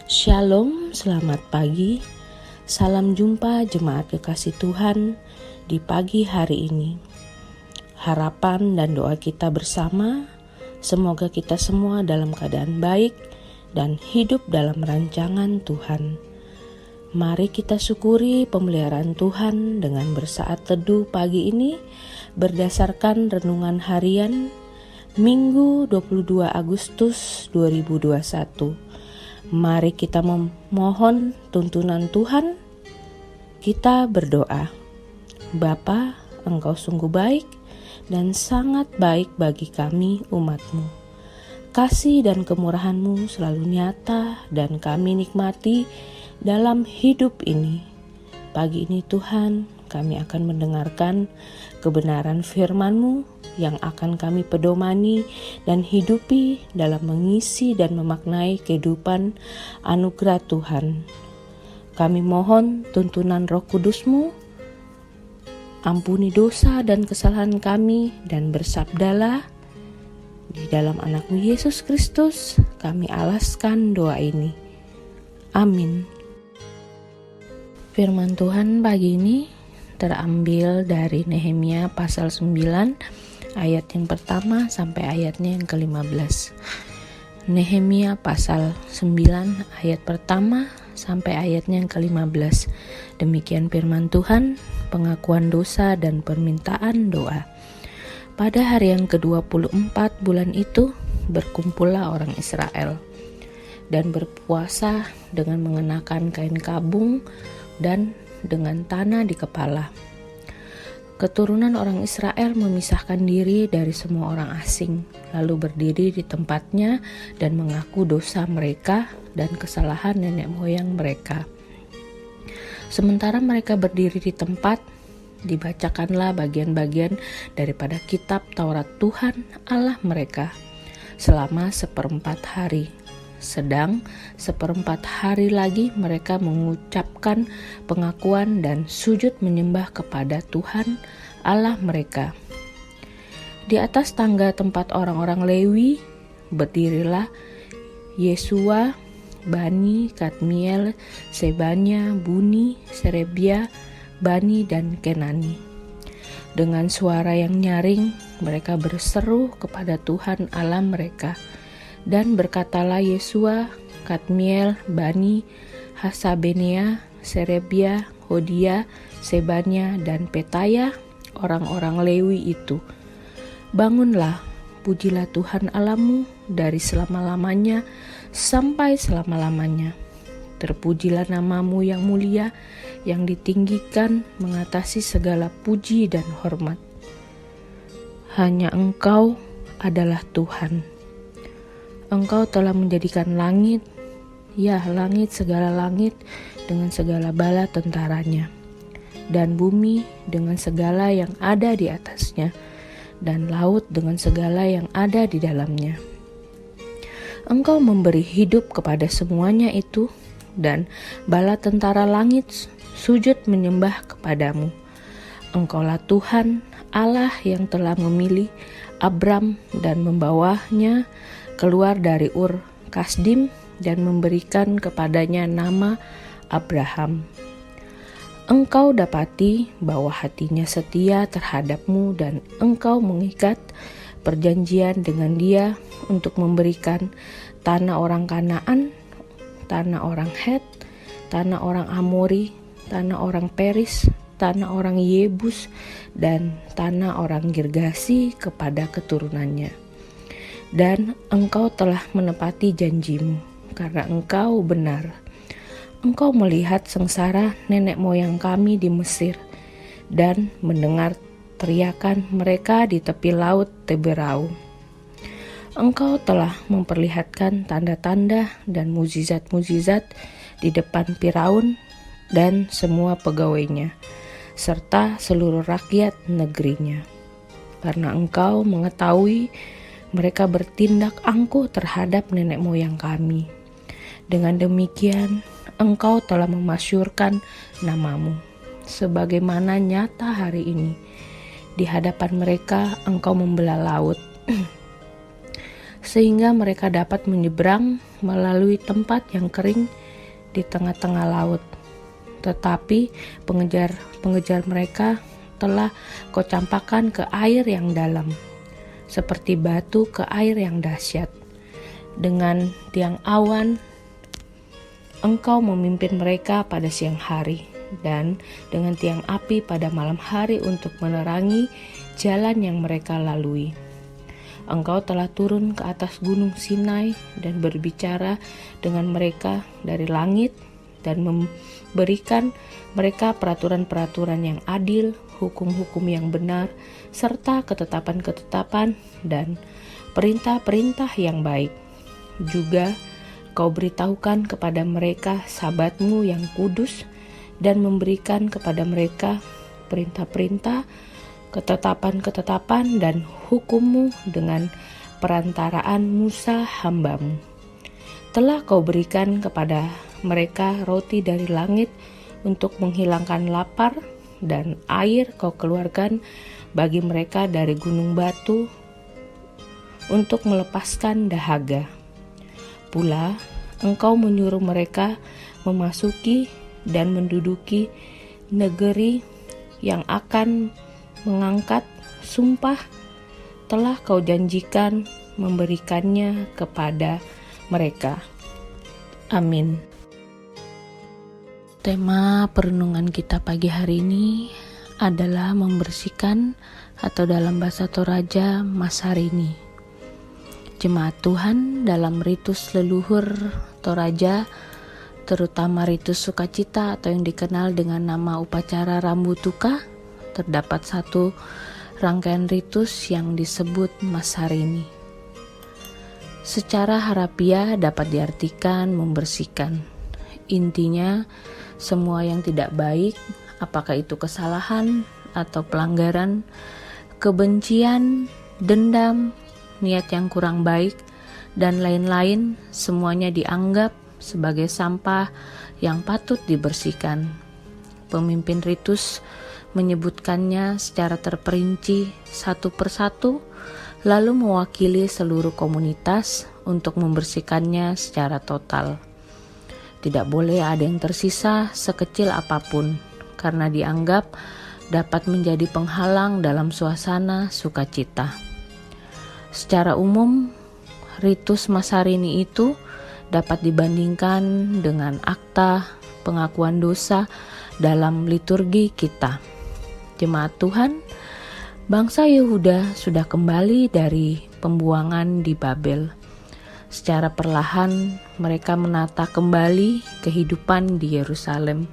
Shalom, selamat pagi. Salam jumpa jemaat kekasih Tuhan di pagi hari ini. Harapan dan doa kita bersama, semoga kita semua dalam keadaan baik dan hidup dalam rancangan Tuhan. Mari kita syukuri pemeliharaan Tuhan dengan bersaat teduh pagi ini berdasarkan renungan harian Minggu 22 Agustus 2021. Mari kita memohon tuntunan Tuhan. Kita berdoa. Bapa, Engkau sungguh baik dan sangat baik bagi kami umat-Mu. Kasih dan kemurahan-Mu selalu nyata dan kami nikmati dalam hidup ini. Pagi ini Tuhan, kami akan mendengarkan kebenaran firman-Mu yang akan kami pedomani dan hidupi dalam mengisi dan memaknai kehidupan anugerah Tuhan. Kami mohon tuntunan Roh Kudus-Mu, ampuni dosa dan kesalahan kami dan bersabdalah. Di dalam Anak-Mu Yesus Kristus kami alaskan doa ini. Amin. Firman Tuhan pagi ini terambil dari Nehemia pasal 9 ayat yang pertama sampai ayatnya yang ke-15. Nehemia pasal 9 ayat pertama sampai ayatnya yang ke-15. Demikian firman Tuhan, pengakuan dosa dan permintaan doa. Pada hari yang ke-24 bulan itu, berkumpullah orang Israel dan berpuasa dengan mengenakan kain kabung dan dengan tanah di kepala. Keturunan orang Israel memisahkan diri dari semua orang asing, lalu berdiri di tempatnya dan mengaku dosa mereka dan kesalahan nenek moyang mereka. Sementara mereka berdiri di tempat, dibacakanlah bagian-bagian daripada kitab Taurat Tuhan Allah mereka selama 1/4 hari. Sedang 1/4 hari lagi mereka mengucapkan pengakuan dan sujud menyembah kepada Tuhan Allah mereka. Di atas tangga tempat orang-orang Lewi berdirilah Yesua, Bani, Kadmiel, Sebanya, Buni, Serebia, Bani, dan Kenani. Dengan suara yang nyaring mereka berseru kepada Tuhan Allah mereka. Dan berkatalah Yesua, Kadmiel, Bani, Hasabenea, Serebia, Hodia, Sebanya, dan Petaya, orang-orang Lewi itu. Bangunlah, pujilah Tuhan Allahmu dari selama-lamanya sampai selama-lamanya. Terpujilah namamu yang mulia, yang ditinggikan mengatasi segala puji dan hormat. Hanya Engkau adalah Tuhan. Engkau telah menjadikan langit, ya langit segala langit dengan segala bala tentaranya, dan bumi dengan segala yang ada di atasnya, dan laut dengan segala yang ada di dalamnya. Engkau memberi hidup kepada semuanya itu, dan bala tentara langit sujud menyembah kepadamu. Engkaulah Tuhan Allah yang telah memilih Abram dan membawanya keluar dari Ur Kasdim dan memberikan kepadanya nama Abraham. Engkau dapati bahwa hatinya setia terhadapmu dan engkau mengikat perjanjian dengan dia untuk memberikan tanah orang Kanaan, tanah orang Het, tanah orang Amori, tanah orang Peris, tanah orang Yebus, dan tanah orang Girgasi kepada keturunannya. Dan engkau telah menepati janjimu, karena engkau benar. Engkau melihat sengsara nenek moyang kami di Mesir, dan mendengar teriakan mereka di tepi laut Teberau. Engkau telah memperlihatkan tanda-tanda dan mukjizat-mukjizat di depan Firaun dan semua pegawainya, serta seluruh rakyat negerinya. Karena engkau mengetahui mereka bertindak angkuh terhadap nenek moyang kami. Dengan demikian, engkau telah memasyurkan namamu, sebagaimana nyata hari ini. Di hadapan mereka engkau membelah laut, sehingga mereka dapat menyeberang melalui tempat yang kering di tengah-tengah laut. Tetapi pengejar mereka telah Kau campakkan ke air yang dalam, seperti batu ke air yang dahsyat. Dengan tiang awan Engkau memimpin mereka pada siang hari, dan dengan tiang api pada malam hari untuk menerangi jalan yang mereka lalui. Engkau telah turun ke atas gunung Sinai dan berbicara dengan mereka dari langit dan memberikan mereka peraturan-peraturan yang adil, hukum-hukum yang benar, serta ketetapan-ketetapan dan perintah-perintah yang baik. Juga Kau beritahukan kepada mereka Sabat-Mu yang kudus dan memberikan kepada mereka perintah-perintah, ketetapan-ketetapan dan hukum-Mu dengan perantaraan Musa hamba-Mu. Telah Kau berikan kepada mereka roti dari langit untuk menghilangkan lapar, dan air Kau keluarkan bagi mereka dari gunung batu untuk melepaskan dahaga. Pula Engkau menyuruh mereka memasuki dan menduduki negeri yang akan mengangkat sumpah telah Kau janjikan memberikannya kepada mereka. Amin. Tema perenungan kita pagi hari ini adalah membersihkan, atau dalam bahasa Toraja, Masarini. Jemaat Tuhan, dalam ritus leluhur Toraja, terutama ritus sukacita atau yang dikenal dengan nama upacara Rambutuka, terdapat satu rangkaian ritus yang disebut Masarini. Secara harafiah dapat diartikan membersihkan. Intinya, semua yang tidak baik, apakah itu kesalahan atau pelanggaran, kebencian, dendam, niat yang kurang baik, dan lain-lain, semuanya dianggap sebagai sampah yang patut dibersihkan. Pemimpin ritus menyebutkannya secara terperinci satu persatu, lalu mewakili seluruh komunitas untuk membersihkannya secara total. Tidak boleh ada yang tersisa sekecil apapun, karena dianggap dapat menjadi penghalang dalam suasana sukacita. Secara umum, ritus Masarini itu dapat dibandingkan dengan akta pengakuan dosa dalam liturgi kita. Jemaat Tuhan, bangsa Yehuda sudah kembali dari pembuangan di Babel. Secara perlahan mereka menata kembali kehidupan di Yerusalem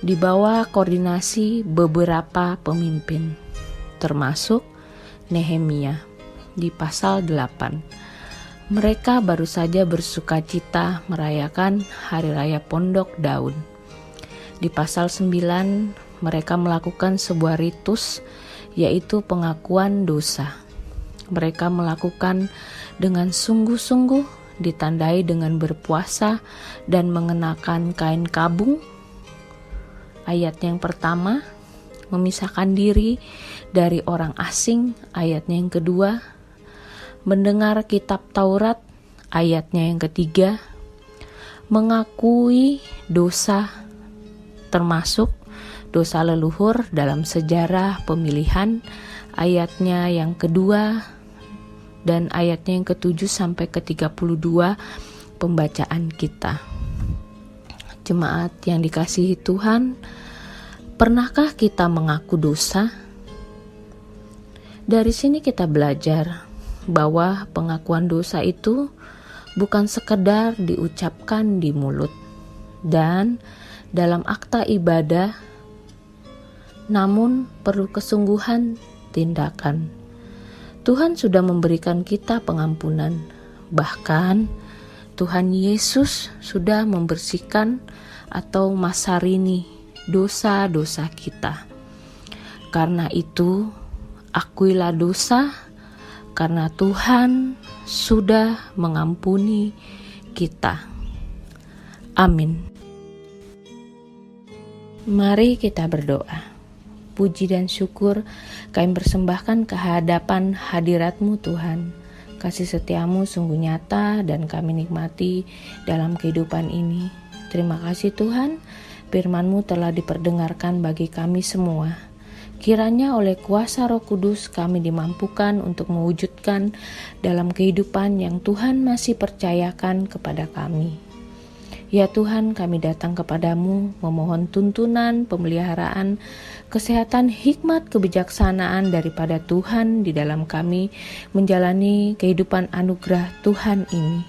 di bawah koordinasi beberapa pemimpin, termasuk Nehemia. Di pasal 8, mereka baru saja bersukacita merayakan Hari Raya Pondok Daun. Di pasal 9, mereka melakukan sebuah ritus, yaitu pengakuan dosa. Mereka melakukan dengan sungguh-sungguh, ditandai dengan berpuasa dan mengenakan kain kabung. Ayat yang pertama, memisahkan diri dari orang asing. Ayatnya yang kedua, mendengar kitab Taurat. Ayatnya yang ketiga, mengakui dosa, termasuk dosa leluhur dalam sejarah pemilihan. Ayatnya yang kedua, dan ayatnya yang ke-7 sampai ke-32 pembacaan kita. Jemaat yang dikasihi Tuhan, pernahkah kita mengaku dosa? Dari sini kita belajar bahwa pengakuan dosa itu bukan sekedar diucapkan di mulut dan dalam akta ibadah, namun perlu kesungguhan tindakan. Tuhan sudah memberikan kita pengampunan, bahkan Tuhan Yesus sudah membersihkan atau masarini dosa-dosa kita. Karena itu, akuilah dosa, karena Tuhan sudah mengampuni kita. Amin. Mari kita berdoa. Puji dan syukur kami persembahkan ke hadapan hadirat-Mu Tuhan. kasih setiamu sungguh nyata dan kami nikmati dalam kehidupan ini. Terima kasih Tuhan, firman-Mu telah diperdengarkan bagi kami semua. Kiranya oleh kuasa Roh Kudus kami dimampukan untuk mewujudkan dalam kehidupan yang Tuhan masih percayakan kepada kami. Ya Tuhan, kami datang kepadamu memohon tuntunan, pemeliharaan, kesehatan, hikmat, kebijaksanaan daripada Tuhan di dalam kami menjalani kehidupan anugerah Tuhan ini.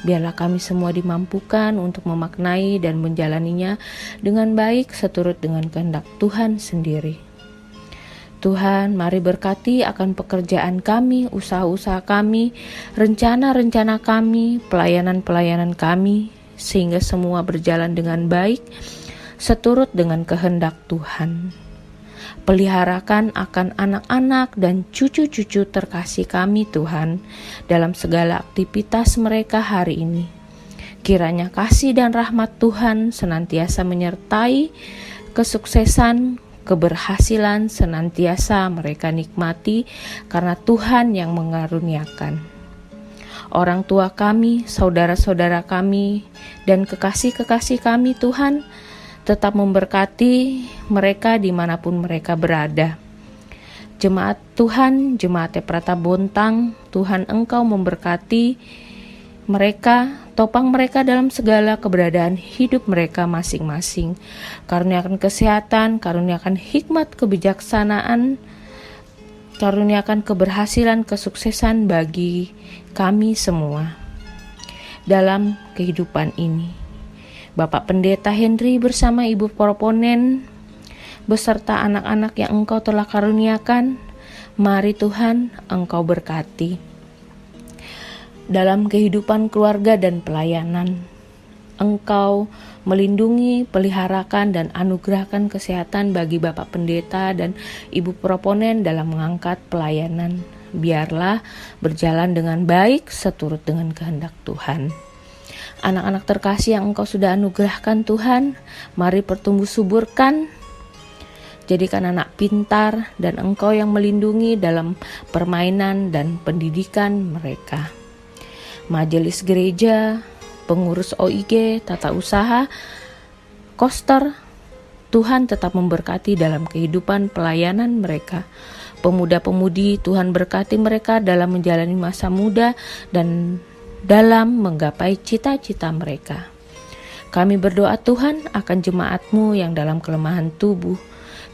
Biarlah kami semua dimampukan untuk memaknai dan menjalaninya dengan baik seturut dengan kehendak Tuhan sendiri. Tuhan, mari berkati akan pekerjaan kami, usaha-usaha kami, rencana-rencana kami, pelayanan-pelayanan kami, sehingga semua berjalan dengan baik seturut dengan kehendak Tuhan. Peliharakan akan anak-anak dan cucu-cucu terkasih kami Tuhan dalam segala aktivitas mereka hari ini. Kiranya kasih dan rahmat Tuhan senantiasa menyertai kesuksesan, keberhasilan senantiasa mereka nikmati karena Tuhan yang mengaruniakan. Orang tua kami, saudara-saudara kami, dan kekasih-kekasih kami Tuhan, tetap memberkati mereka dimanapun mereka berada. Jemaat Tuhan, Jemaat Ephrata Bontang, Tuhan Engkau memberkati mereka, topang mereka dalam segala keberadaan hidup mereka masing-masing. Karuniakan kesehatan, karuniakan hikmat kebijaksanaan, karuniakan keberhasilan, kesuksesan bagi kami semua dalam kehidupan ini. Bapak Pendeta Henry bersama Ibu Proponen beserta anak-anak yang Engkau telah karuniakan, mari Tuhan Engkau berkati dalam kehidupan keluarga dan pelayanan. Engkau melindungi, peliharakan, dan anugerahkan kesehatan bagi Bapak Pendeta dan Ibu Proponen dalam mengangkat pelayanan. Biarlah berjalan dengan baik seturut dengan kehendak Tuhan. Anak-anak terkasih yang Engkau sudah anugerahkan Tuhan, mari pertumbuh suburkan, jadikan anak pintar, dan Engkau yang melindungi dalam permainan dan pendidikan mereka. Majelis gereja, pengurus OIG, tata usaha, koster, Tuhan tetap memberkati dalam kehidupan pelayanan mereka. Pemuda-pemudi, Tuhan berkati mereka dalam menjalani masa muda dan dalam menggapai cita-cita mereka. Kami berdoa Tuhan akan jemaat-Mu yang dalam kelemahan tubuh.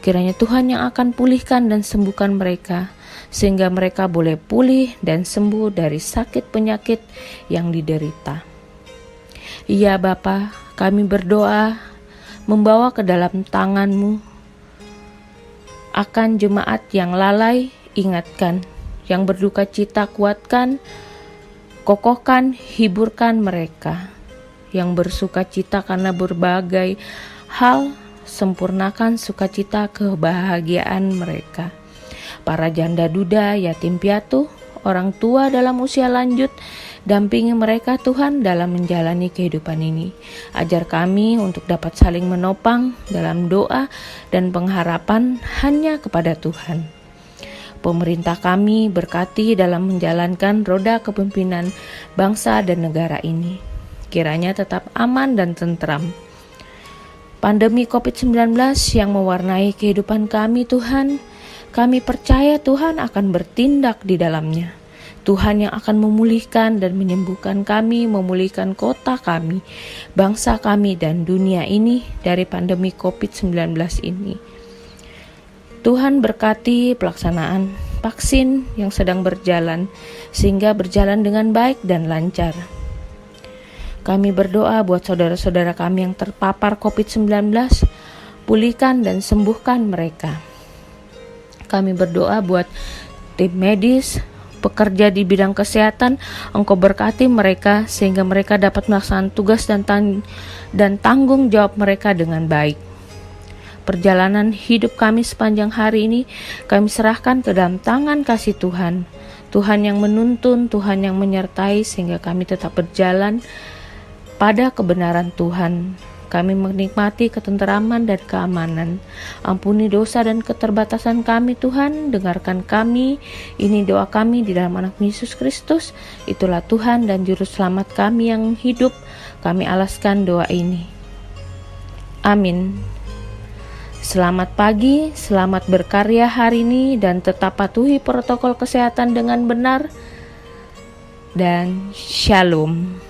Kiranya Tuhan yang akan pulihkan dan sembuhkan mereka, sehingga mereka boleh pulih dan sembuh dari sakit penyakit yang diderita. Ya Bapa, kami berdoa membawa ke dalam tangan-Mu akan jemaat yang lalai, ingatkan, yang berduka cita kuatkan, kokohkan, hiburkan mereka, yang bersuka cita karena berbagai hal, sempurnakan sukacita kebahagiaan mereka. Para janda duda, yatim piatu, orang tua dalam usia lanjut, dampingi mereka Tuhan dalam menjalani kehidupan ini. Ajar kami untuk dapat saling menopang dalam doa dan pengharapan hanya kepada Tuhan. Pemerintah kami berkati dalam menjalankan roda kepemimpinan bangsa dan negara ini. Kiranya tetap aman dan tentram. Pandemi COVID-19 yang mewarnai kehidupan kami Tuhan, kami percaya Tuhan akan bertindak di dalamnya. Tuhan yang akan memulihkan dan menyembuhkan kami, memulihkan kota kami, bangsa kami, dan dunia ini dari pandemi COVID-19 ini. Tuhan berkati pelaksanaan vaksin yang sedang berjalan, sehingga berjalan dengan baik dan lancar. Kami berdoa buat saudara-saudara kami yang terpapar COVID-19, pulihkan dan sembuhkan mereka. Kami berdoa buat tim medis, pekerja di bidang kesehatan, Engkau berkati mereka sehingga mereka dapat melaksanakan tugas dan tanggung jawab mereka dengan baik. Perjalanan hidup kami sepanjang hari ini kami serahkan ke dalam tangan kasih Tuhan. Tuhan yang menuntun, Tuhan yang menyertai sehingga kami tetap berjalan pada kebenaran Tuhan. kami menikmati ketenteraman dan keamanan. Ampuni dosa dan keterbatasan kami Tuhan, dengarkan kami. Ini doa kami di dalam anak Yesus Kristus. Itulah Tuhan dan Juru Selamat kami yang hidup. Kami alaskan doa ini. Amin. Selamat pagi, selamat berkarya hari ini dan tetap patuhi protokol kesehatan dengan benar. Dan Shalom.